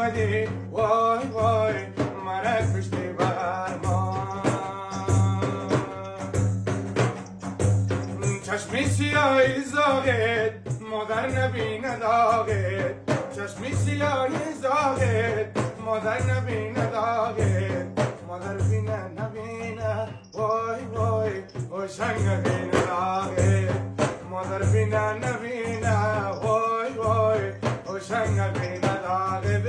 آمدی وای وای مرا کشتی برمان چشمی سیاهی زاغت مادر نبینه داغت چشمی سیاهی زاغت مادر نبینه داغت مادر بینه نبینه وای وای روشن نبینه داغت مادر بینه نبینه وای وای روشن نبینه داغت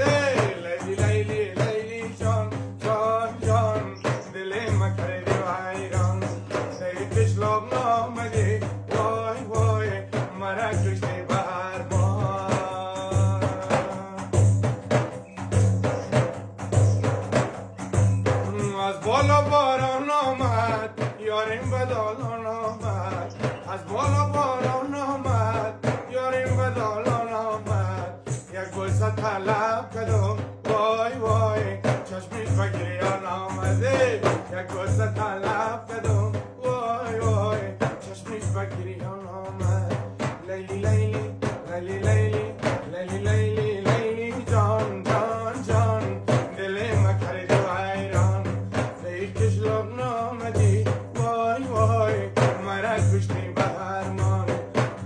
لیلی لیلی لیلی جان جان جان دلی مکردی ویران دیگش لب نامدی وای وای مرا کشتی برمان از بالا باران آمد یاریم به دالان آمد از بالا باران آمد یاریم به دالان آمد یک گلسه طلب کدم وای وای چشمیش به گریان آمده یک گلسه طلب کدم وای وای چشمیش به گریان آمد لیلی لیلی لیلی لیلی لیلی لیلی لیلی جان جان جان دلی مکردی ویران دیگش لب نامدی وای وای مرا کشتی برمان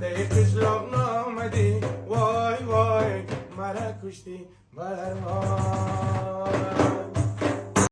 دیگش لب نامدی وای وای مرا کشتی برمان